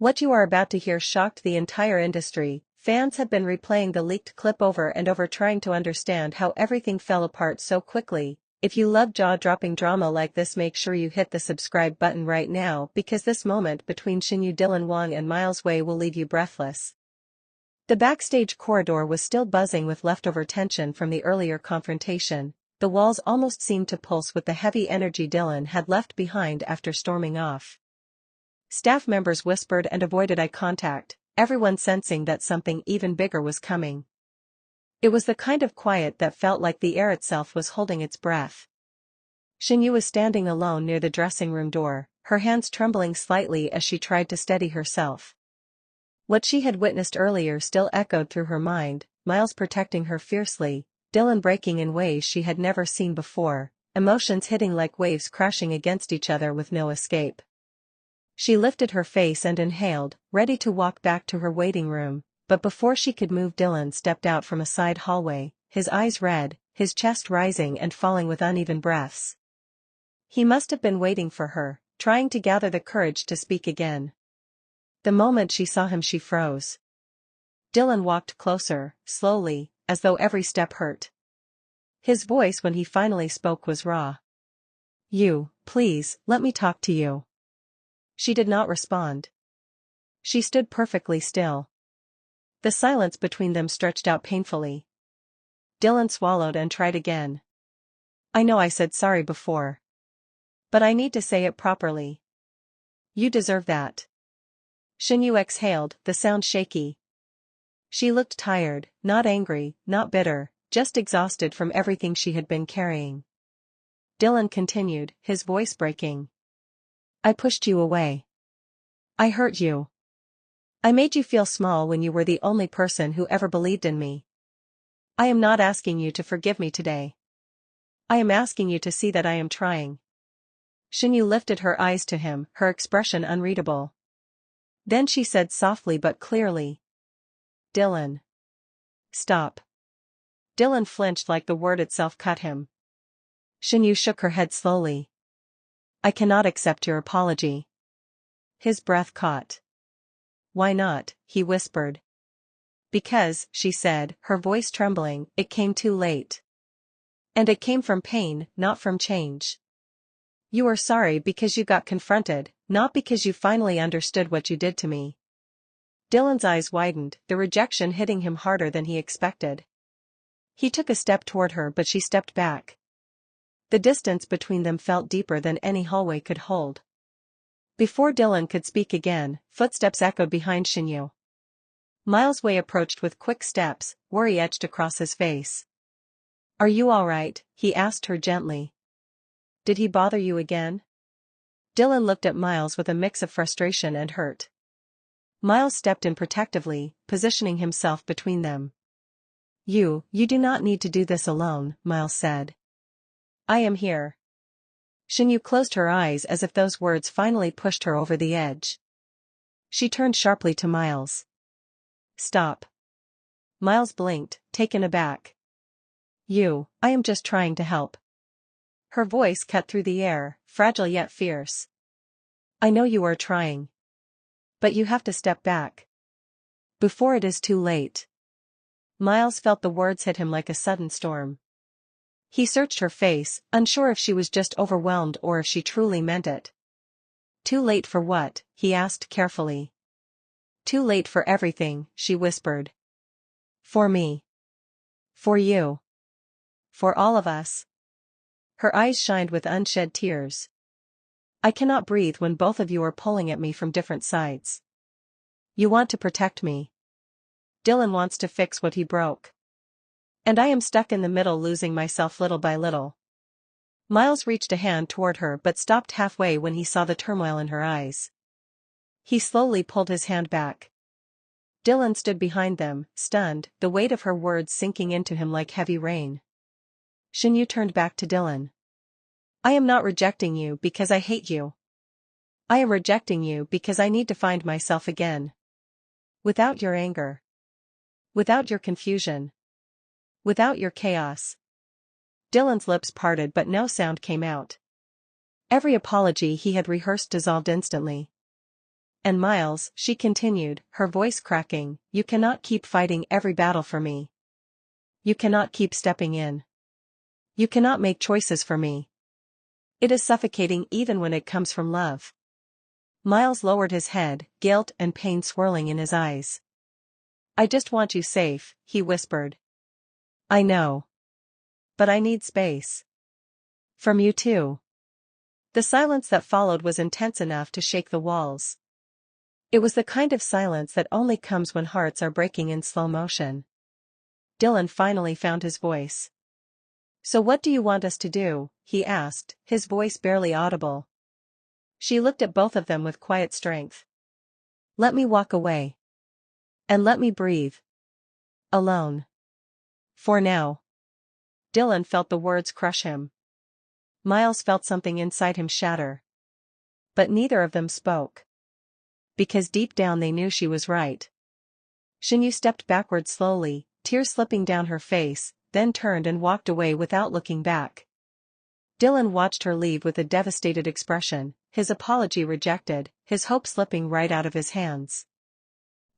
What you are about to hear shocked the entire industry. Fans have been replaying the leaked clip over and over trying to understand how everything fell apart so quickly. If you love jaw-dropping drama like this, make sure you hit the subscribe button right now because this moment between Shen Yue, Dylan Wang and Miles Wei will leave you breathless. The backstage corridor was still buzzing with leftover tension from the earlier confrontation. The walls almost seemed to pulse with the heavy energy Dylan had left behind after storming off. Staff members whispered and avoided eye contact, everyone sensing that something even bigger was coming. It was the kind of quiet that felt like the air itself was holding its breath. Shen Yue was standing alone near the dressing room door, her hands trembling slightly as she tried to steady herself. What she had witnessed earlier still echoed through her mind, Miles protecting her fiercely, Dylan breaking in ways she had never seen before, emotions hitting like waves crashing against each other with no escape. She lifted her face and inhaled, ready to walk back to her waiting room, but before she could move, Dylan stepped out from a side hallway, his eyes red, his chest rising and falling with uneven breaths. He must have been waiting for her, trying to gather the courage to speak again. The moment she saw him, she froze. Dylan walked closer, slowly, as though every step hurt. His voice when he finally spoke was raw. "You, please, let me talk to you." She did not respond. She stood perfectly still. The silence between them stretched out painfully. Dylan swallowed and tried again. "I know I said sorry before. But I need to say it properly. You deserve that." Shen Yue exhaled, the sound shaky. She looked tired, not angry, not bitter, just exhausted from everything she had been carrying. Dylan continued, his voice breaking. "I pushed you away. I hurt you. I made you feel small when you were the only person who ever believed in me. I am not asking you to forgive me today. I am asking you to see that I am trying." Shen Yue lifted her eyes to him, her expression unreadable. Then she said softly but clearly, "Dylan. Stop." Dylan flinched like the word itself cut him. Shen Yue shook her head slowly. "I cannot accept your apology." His breath caught. "Why not?" he whispered. "Because," she said, her voice trembling, "it came too late. And it came from pain, not from change. You are sorry because you got confronted, not because you finally understood what you did to me." Dylan's eyes widened, the rejection hitting him harder than he expected. He took a step toward her, but she stepped back. The distance between them felt deeper than any hallway could hold. Before Dylan could speak again, footsteps echoed behind Shen Yue. Miles Wei approached with quick steps, worry etched across his face. "Are you all right?" he asked her gently. "Did he bother you again?" Dylan looked at Miles with a mix of frustration and hurt. Miles stepped in protectively, positioning himself between them. You do not need to do this alone," Miles said. "I am here." Shen Yue closed her eyes as if those words finally pushed her over the edge. She turned sharply to Miles. "Stop." Miles blinked, taken aback. I am just trying to help." Her voice cut through the air, fragile yet fierce. "I know you are trying. But you have to step back. Before it is too late." Miles felt the words hit him like a sudden storm. He searched her face, unsure if she was just overwhelmed or if she truly meant it. "Too late for what?" he asked carefully. "Too late for everything," she whispered. "For me. For you. For all of us." Her eyes shined with unshed tears. "I cannot breathe when both of you are pulling at me from different sides. You want to protect me. Dylan wants to fix what he broke. And I am stuck in the middle, losing myself little by little." Miles reached a hand toward her but stopped halfway when he saw the turmoil in her eyes. He slowly pulled his hand back. Dylan stood behind them, stunned, the weight of her words sinking into him like heavy rain. Shen Yue turned back to Dylan. "I am not rejecting you because I hate you. I am rejecting you because I need to find myself again. Without your anger. Without your confusion. Without your chaos." Dylan's lips parted but no sound came out. Every apology he had rehearsed dissolved instantly. And Miles, she continued, her voice cracking, you cannot keep fighting every battle for me. You cannot keep stepping in. You cannot make choices for me. It is suffocating even when it comes from love. Miles lowered his head, guilt and pain swirling in his eyes. I just want you safe, he whispered. I know. But I need space. From you too. The silence that followed was intense enough to shake the walls. It was the kind of silence that only comes when hearts are breaking in slow motion. Dylan finally found his voice. So what do you want us to do? He asked, his voice barely audible. She looked at both of them with quiet strength. Let me walk away. And let me breathe. Alone. For now. Dylan felt the words crush him. Miles felt something inside him shatter. But neither of them spoke. Because deep down they knew she was right. Shen Yue stepped backward slowly, tears slipping down her face, then turned and walked away without looking back. Dylan watched her leave with a devastated expression, his apology rejected, his hope slipping right out of his hands.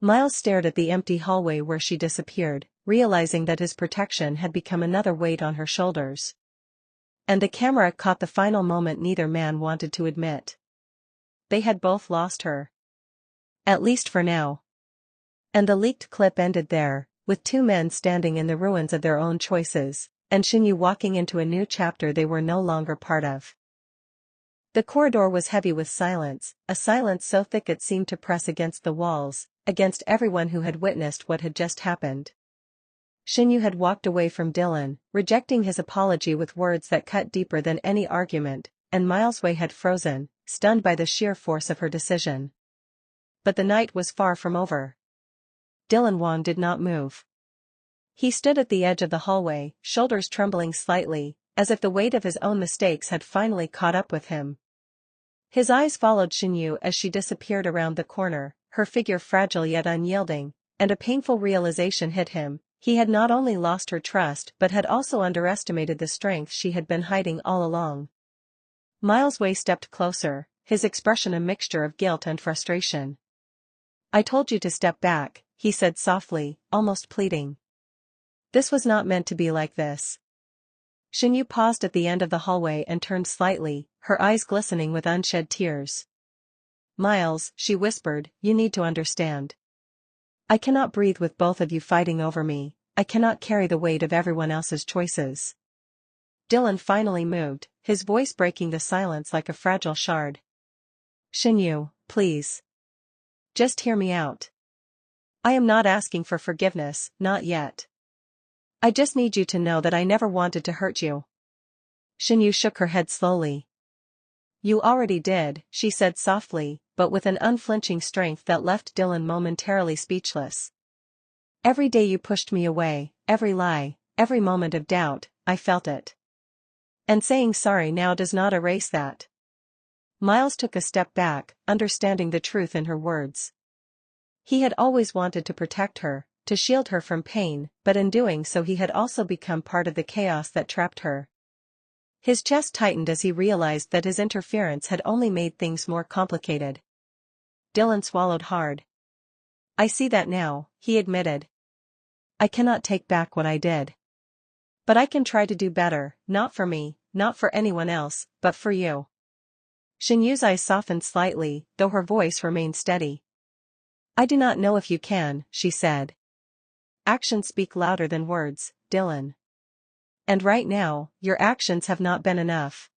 Miles stared at the empty hallway where she disappeared, realizing that his protection had become another weight on her shoulders. And the camera caught the final moment neither man wanted to admit. They had both lost her. At least for now. And the leaked clip ended there, with two men standing in the ruins of their own choices, and Shen Yue walking into a new chapter they were no longer part of. The corridor was heavy with silence, a silence so thick it seemed to press against the walls, against everyone who had witnessed what had just happened. Shen Yue had walked away from Dylan, rejecting his apology with words that cut deeper than any argument, and Miles Wei had frozen, stunned by the sheer force of her decision. But the night was far from over. Dylan Wang did not move. He stood at the edge of the hallway, shoulders trembling slightly, as if the weight of his own mistakes had finally caught up with him. His eyes followed Shen Yue as she disappeared around the corner, her figure fragile yet unyielding, and a painful realization hit him. He had not only lost her trust but had also underestimated the strength she had been hiding all along. Miles Wei stepped closer, his expression a mixture of guilt and frustration. I told you to step back, he said softly, almost pleading. This was not meant to be like this. Shen Yue paused at the end of the hallway and turned slightly, her eyes glistening with unshed tears. Miles, she whispered, you need to understand. I cannot breathe with both of you fighting over me, I cannot carry the weight of everyone else's choices. Dylan finally moved, his voice breaking the silence like a fragile shard. Shen Yue, please. Just hear me out. I am not asking for forgiveness, not yet. I just need you to know that I never wanted to hurt you. Shen Yue shook her head slowly. You already did, she said softly, but with an unflinching strength that left Dylan momentarily speechless. Every day you pushed me away, every lie, every moment of doubt, I felt it. And saying sorry now does not erase that. Miles took a step back, understanding the truth in her words. He had always wanted to protect her, to shield her from pain, but in doing so he had also become part of the chaos that trapped her. His chest tightened as he realized that his interference had only made things more complicated. Dylan swallowed hard. I see that now, he admitted. I cannot take back what I did. But I can try to do better, not for me, not for anyone else, but for you. Shen Yue's eyes softened slightly, though her voice remained steady. I do not know if you can, she said. Actions speak louder than words, Dylan. And right now, your actions have not been enough.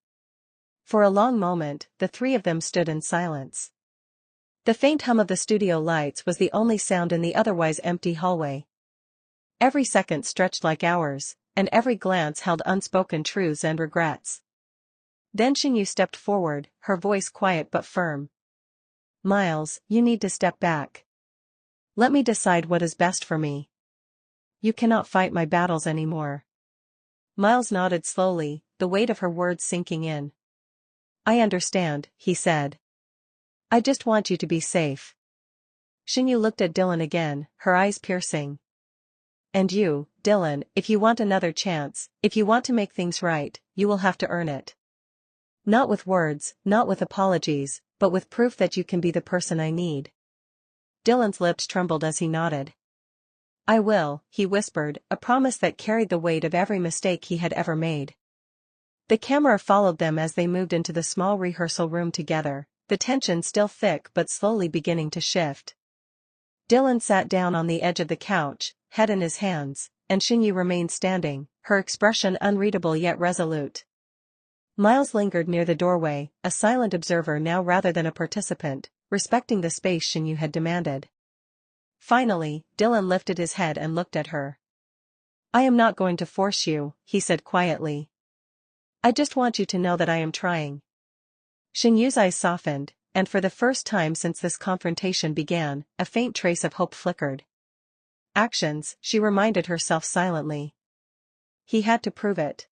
For a long moment, the three of them stood in silence. The faint hum of the studio lights was the only sound in the otherwise empty hallway. Every second stretched like hours, and every glance held unspoken truths and regrets. Then Shen Yue stepped forward, her voice quiet but firm. Miles, you need to step back. Let me decide what is best for me. You cannot fight my battles anymore. Miles nodded slowly, the weight of her words sinking in. I understand, he said. I just want you to be safe. Shen Yue looked at Dylan again, her eyes piercing. And you, Dylan, if you want another chance, if you want to make things right, you will have to earn it. Not with words, not with apologies, but with proof that you can be the person I need. Dylan's lips trembled as he nodded. I will, he whispered, a promise that carried the weight of every mistake he had ever made. The camera followed them as they moved into the small rehearsal room together, the tension still thick but slowly beginning to shift. Dylan sat down on the edge of the couch, head in his hands, and Shen Yue remained standing, her expression unreadable yet resolute. Miles lingered near the doorway, a silent observer now rather than a participant, respecting the space Shen Yue had demanded. Finally, Dylan lifted his head and looked at her. I am not going to force you, he said quietly. I just want you to know that I am trying. Shen Yue's eyes softened, and for the first time since this confrontation began, a faint trace of hope flickered. Actions, she reminded herself silently. He had to prove it.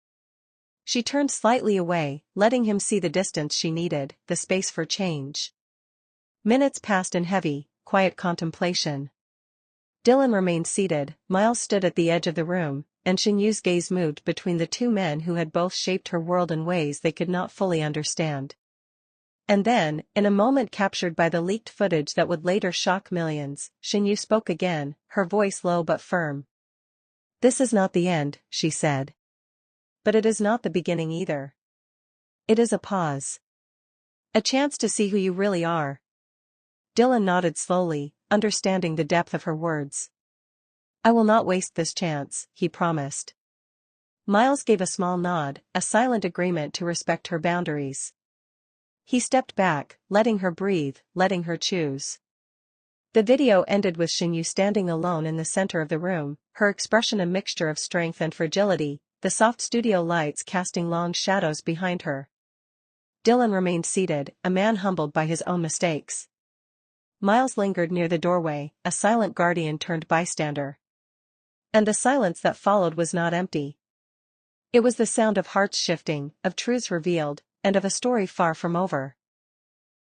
She turned slightly away, letting him see the distance she needed, the space for change. Minutes passed in heavy, quiet contemplation. Dylan remained seated, Miles stood at the edge of the room, and Shen Yue's gaze moved between the two men who had both shaped her world in ways they could not fully understand. And then, in a moment captured by the leaked footage that would later shock millions, Shen Yue spoke again, her voice low but firm. This is not the end, she said. But it is not the beginning either. It is a pause. A chance to see who you really are. Dylan nodded slowly, understanding the depth of her words. I will not waste this chance, he promised. Miles gave a small nod, a silent agreement to respect her boundaries. He stepped back, letting her breathe, letting her choose. The video ended with Shen Yue standing alone in the center of the room, her expression a mixture of strength and fragility, the soft studio lights casting long shadows behind her. Dylan remained seated, a man humbled by his own mistakes. Miles lingered near the doorway, a silent guardian turned bystander. And the silence that followed was not empty. It was the sound of hearts shifting, of truths revealed, and of a story far from over.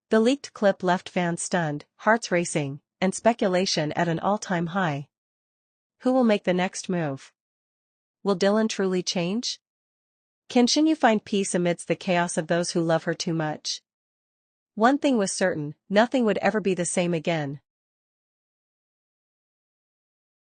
The leaked clip left fans stunned, hearts racing, and speculation at an all-time high. Who will make the next move? Will Dylan truly change? Can Shen Yue find peace amidst the chaos of those who love her too much? One thing was certain, nothing would ever be the same again.